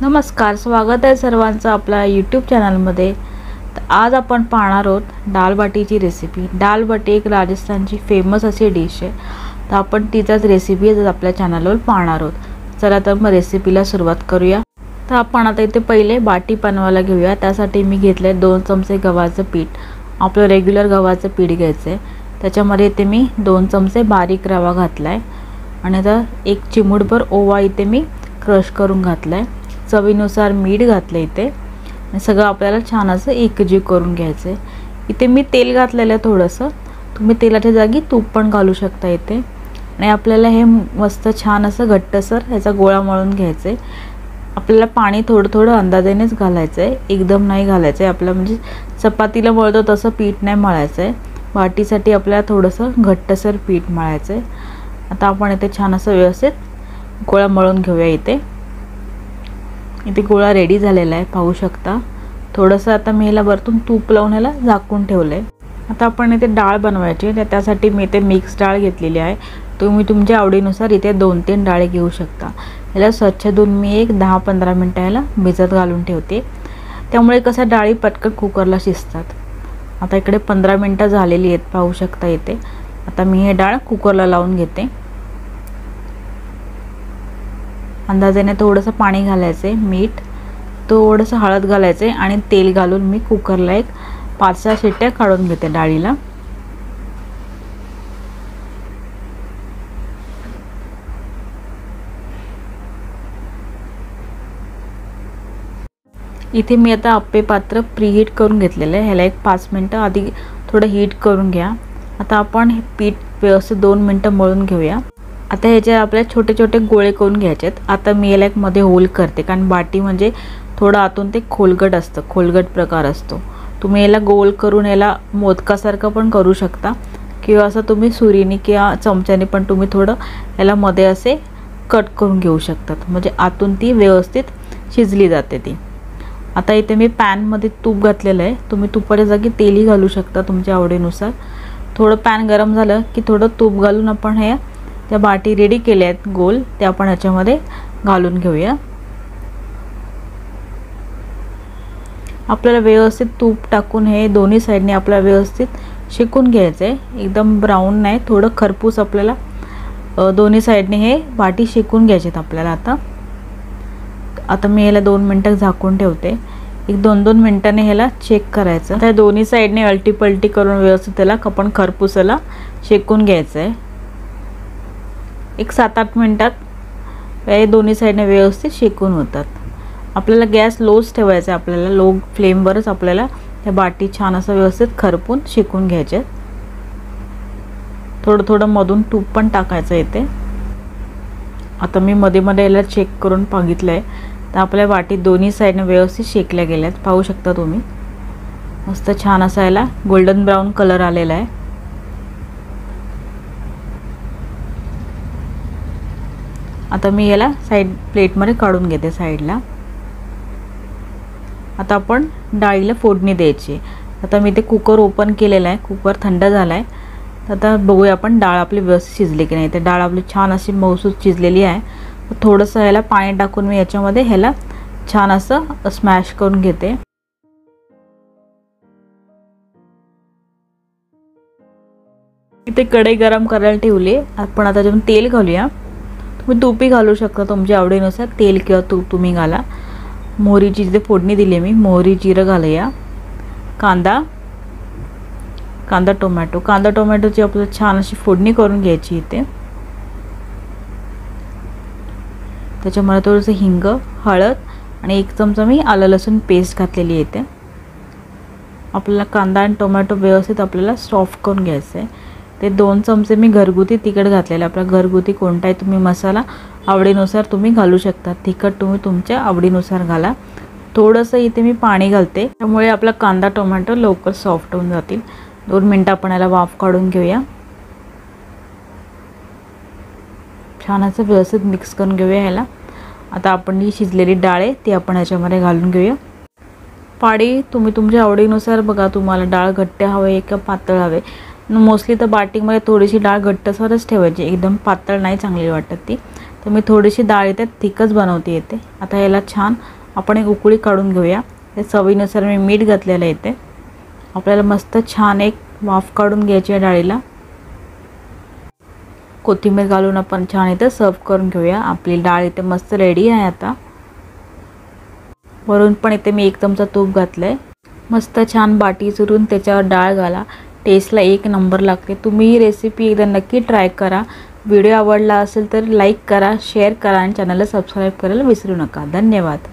नमस्कार, स्वागत आहे सर्वांचं आपल्या यूट्यूब चॅनलमध्ये। तर आज आपण पाहणार आहोत दाल बाटीची रेसिपी। दाल बाटी एक राजस्थानची फेमस अशी डिश आहे। तर आपण तिचाच रेसिपी आज आपल्या चॅनलवर पाहणार आहोत। चला तर मग रेसिपीला सुरुवात करूया। तर आपण आता इथे पहिले बाटी बनवायला घेऊया। त्यासाठी मी घेतले 2 चमचे गव्हाचं पीठ। आपलं रेग्युलर गव्हाचं पीठ घ्यायचं आहे। त्याच्यामध्ये इथे मी 2 चमचे बारीक रवा घातलाय आणि आता 1 चिमूटभर ओवा इथे मी क्रश करून घातलाय। चवीनुसार मीठ घातले इथे आणि सगळं आपल्याला छान असं एकजीव करून घ्यायचं आहे। इथे मी तेल घातलेलं आहे थोडंसं, तुम्ही तेलाच्या जागी तूप पण घालू शकता इथे। आणि आपल्याला हे मस्त छान असं घट्टसर ह्याचा गोळा मळून घ्यायचं आहे। आपल्याला पाणी थोडं थोडं अंदाजानेच घालायचं आहे, एकदम नाही घालायचं आहे। आपलं म्हणजे चपातीला मळतो तसं पीठ नाही मळायचं आहे। बाटीसाठी आपल्याला थोडंसं घट्टसर पीठ मळायचं आहे। आता आपण इथे छान असं व्यवस्थित गोळा मळून घेऊया। इथे गोळा रेडी झालेला आहे, पाहू शकता। थोडंसं आता मी ह्याला वरतून तूप लावून ह्याला झाकून ठेवलंय। आता आपण इथे डाळ बनवायची आहे। त्यासाठी मी इथे मिक्स डाळ घेतलेली आहे। तुम्ही तुमच्या आवडीनुसार इथे 2-3 डाळी घेऊ शकता। ह्याला स्वच्छ धुवून मी एक 10-15 मिनिटं ह्याला भिजत घालून ठेवते, त्यामुळे कसं डाळी पटकन कुकरला शिजतात। आता इकडे 15 मिनिटं झालेली आहेत, पाहू शकता इथे। आता मी हे डाळ कुकरला लावून घेते। अंदाजाने थोडंसं पाणी घालायचं आहे, मीठ, थोडंसं हळद घालायचं आहे आणि तेल घालून मी कुकरला एक 5-6 शिट्ट्या काढून घेते डाळीला। इथे मी आता आप्पे पात्र प्रीहीट करून घेतलेलं आहे। ह्याला एक 5 मिनिटं आधी थोडं हीट करून घ्या। आता आपण हे पीठ व्यवस्थित 2 मिनिटं मळून घेऊया। आता ह्याचे आपल्याला छोटे छोटे गोळे करून घ्यायचे आहेत। आता मी याला एक मध्ये होल करते, कारण बाटी म्हणजे थोडं आतून ते खोलगट असतं, खोलगट प्रकार असतो। तुम्ही याला गोल करून याला मोदकासारखं पण करू शकता, किंवा असं तुम्ही सुरीने किंवा चमच्याने पण तुम्ही थोडं याला मध्ये असे कट करून घेऊ शकतात, म्हणजे आतून ती व्यवस्थित शिजली जाते ती। आता इथे मी पॅनमध्ये तूप घातलेलं आहे, तुम्ही तुपाच्या जागी तेलही घालू शकता तुमच्या आवडीनुसार। थोडं पॅन गरम झालं की थोडं तूप घालून आपण हे त्या बाटी रेडी केल्या आहेत गोल, त्या आपण ह्याच्यामध्ये घालून घेऊया। आपल्याला व्यवस्थित तूप टाकून हे दोन्ही साइडने आपल्याला व्यवस्थित शेकून घ्यायचं आहे। एकदम ब्राऊन नाही, थोडं खरपूस आपल्याला दोन्ही साइडने हे बाटी शेकून घ्यायचे आहेत आपल्याला। आता मी ह्याला 2 मिनिटं झाकून ठेवते। एक 2-2 मिनिटांनी ह्याला चेक करायचं। त्या दोन्ही साइडने अल्टी पलटी करून व्यवस्थित त्याला आपण खरपूसला शेकून घ्यायचं आहे। एक 7-8 मिनिटात हे दोन्ही साइडने व्यवस्थित शेकून होतात। आपल्याला गॅस लोच ठेवायचा आहे, आपल्याला लो फ्लेमवरच आपल्याला त्या बाटी छान असं व्यवस्थित खरपून शेकून घ्यायचे। थोडं थोडं मधून तूप पण टाकायचं इथे। आता मी मध्ये मध्ये याला चेक करून बघितलंय, तर आपल्या बाटी दोन्ही साइडने व्यवस्थित शेकल्या गेल्यात, पाहू शकता तुम्ही। मस्त छान असा याला गोल्डन ब्राऊन कलर आलेला आहे। आता मी याला साइड प्लेटमध्ये काढून घेते साइडला। आता आपण डाळीला फोडणी द्यायची। आता मी ते कुकर ओपन केलेला आहे, कुकर थंड झाला आहे। आता बघूया आपण डाळ आपली व्यवस्थित शिजली की नाही। तर डाळ आपली छान अशी मऊसूत शिजलेली आहे। थोडंसं ह्याला पाणी टाकून मी याच्यामध्ये ह्याला छान असं स्मॅश करून घेते। इथे कढई गरम करायला ठेवली, आपण आता त्याच्यात तेल घालूया। तुम्ही तूपही घालू शकता तुमच्या आवडीनुसार, तेल किंवा तूप तुम्ही घाला। मोहरीची इथे फोडणी दिली मी, मोहरी जिरं घालूया। कांदा टोमॅटोची आपल्याला छान अशी फोडणी करून घ्यायची इथे। त्याच्यामध्ये थोडंसं हिंग, हळद आणि 1 चमचा मी आलं लसूण पेस्ट घातलेली आहे इथे। आपल्याला कांदा आणि टोमॅटो व्यवस्थित आपल्याला सॉफ्ट करून घ्यायचं आहे। ते 2 चमचे मी घरगुती तिखट घातलेलं। आपला घरगुती कोणताही तुम्ही मसाला आवडीनुसार तुम्ही घालू शकता, तिखट तुम्ही तुमच्या आवडीनुसार घाला। थोडंसं इथे मी पाणी घालते, त्यामुळे आपला कांदा टोमॅटो लवकर सॉफ्ट होऊन जातील। 2 मिनिटं आपण याला वाफ काढून घेऊया। छान असं व्यवस्थित मिक्स करून घेऊया ह्याला। आता आपण ही शिजलेली डाळ आहे ती आपण ह्याच्यामध्ये घालून घेऊया। पाणी तुम्ही तुमच्या आवडीनुसार बघा, तुम्हाला डाळ घट्ट हवे का पातळ हवे। मोस्टली तर बाटीमध्ये थोडीशी डाळ घट्टसरच ठेवायची, एकदम पातळ नाही चांगली वाटत ती। तर मी थोडीशी डाळ इथे थिकच बनवते येते। आता याला छान आपण एक उकळी काढून घेऊया। त्या चवीनुसार मी मीठ घातलेलं येते। आपल्याला मस्त छान एक वाफ काढून घ्यायची आहे डाळीला। कोथिंबीर घालून आपण छान इथे सर्व करून घेऊया। आपली डाळ इथे मस्त रेडी आहे। आता वरून पण इथे मी 1 चमचा तूप घातलंय। मस्त छान बाटी चुरून त्याच्यावर डाळ घाला, टेस्टला एक नंबर लागते। तुम्ही ही रेसिपी एकदा नक्की ट्राय करा। व्हिडिओ आवडला असेल तर लाईक करा, शेअर करा आणि चॅनलला सबस्क्राईब करायला विसरू नका। धन्यवाद।